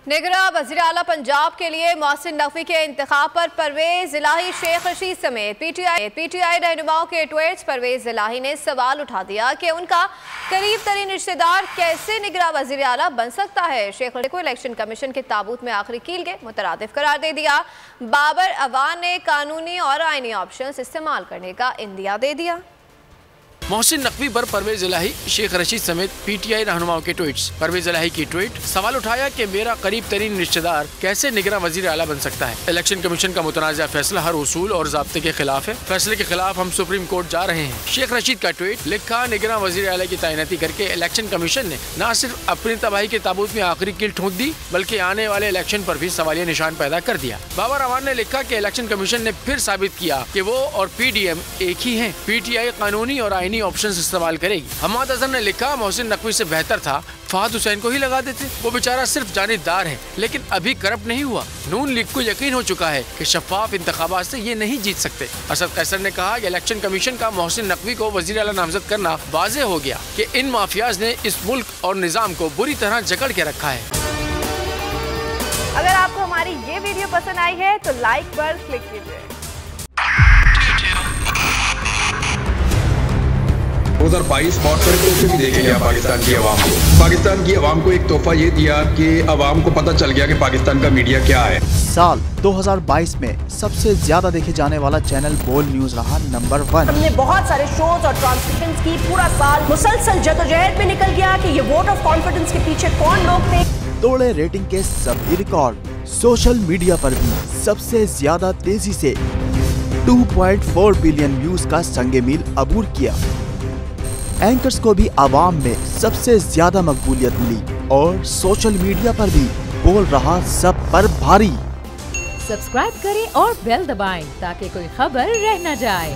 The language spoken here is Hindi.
निगरान वज़ीर आला पंजाब के लिए मोहसिन नकवी के इंतखाब पर परवेज इलाही, शेख रशीद समेत पीटीआई रहनुमाओं के ट्वीट्स। परवेज इलाही ने सवाल उठा दिया कि उनका करीब तरीन रिश्तेदार कैसे निगरान वज़ीर आला बन सकता है। शेख रशीद को इलेक्शन कमीशन के ताबूत में आखिरी कील के मुतरादिफ करार दे दिया। बाबर अवान ने कानूनी और आईनी ऑप्शन इस्तेमाल करने का इंदिया दे दिया। मोहसिन नकवी पर परवेज इलाही, शेख रशीद समेत पीटीआई रहनुमाओं के ट्वीट्स। परवेज इलाही की ट्वीट, सवाल उठाया कि मेरा करीब तरीन रिश्तेदार कैसे निगरान वज़ीर आला बन सकता है। इलेक्शन कमीशन का मुतनाज़ा फैसला हर उसूल और ज़ाब्ते के खिलाफ है। फैसले के खिलाफ हम सुप्रीम कोर्ट जा रहे हैं। शेख रशीद का ट्वीट, लिखा, निगरान वज़ीर आला की तैनाती करके इलेक्शन कमीशन ने न सिर्फ अपनी तबाही के ताबूत में आखिरी कील ठोंक दी, बल्कि आने वाले इलेक्शन पर भी सवालिया निशान पैदा कर दिया। बाबर अवान ने लिखा कि इलेक्शन कमीशन ने फिर साबित किया कि वो और पीडीएम एक ही है। पीटीआई कानूनी और आईनी ऑप्शन इस्तेमाल करेगी। हमाद अजहर ने लिखा, मोहसिन नकवी से बेहतर था फहद हुसैन को ही लगा देते, वो बेचारा सिर्फ जानीदार है लेकिन अभी करप्ट नहीं हुआ। नून लीग को यकीन हो चुका है कि शफाफ इंतखाबात से ये नहीं जीत सकते। असद कैसर ने कहा कि इलेक्शन कमीशन का मोहसिन नकवी को वज़ीर आला नामजद करना वाज़ेह हो गया कि इन माफियाज ने इस मुल्क और निज़ाम को बुरी तरह जकड़ के रखा है। अगर आपको हमारी ये वीडियो पसंद आई है तो लाइक पर क्लिक कीजिए। 2022 बहुत सारे तोहफे भी देखे गया पाकिस्तान की आवाम को। पाकिस्तान की आवाम को एक तोहफा ये दिया कि आवाम को पता चल गया कि पाकिस्तान का मीडिया क्या है। साल 2022 में सबसे ज्यादा देखे जाने वाला चैनल बोल न्यूज रहा नंबर 1। हमने बहुत सारे शोज और ट्रांसमिशंस की, पूरा साल मुसलसल जदोजहद में निकल गया कि ये वोट ऑफ कॉन्फिडेंस के पीछे कौन लोग थे। तोड़े रेटिंग के सभी रिकॉर्ड। सोशल मीडिया पर भी सबसे ज्यादा तेजी से 2.4 बिलियन व्यूज का संगे मील अबूर किया। एंकर्स को भी आवाम में सबसे ज्यादा मकबूलियत मिली और सोशल मीडिया पर भी बोल रहा सब पर भारी। सब्सक्राइब करें और बेल दबाएं ताकि कोई खबर रह न जाए।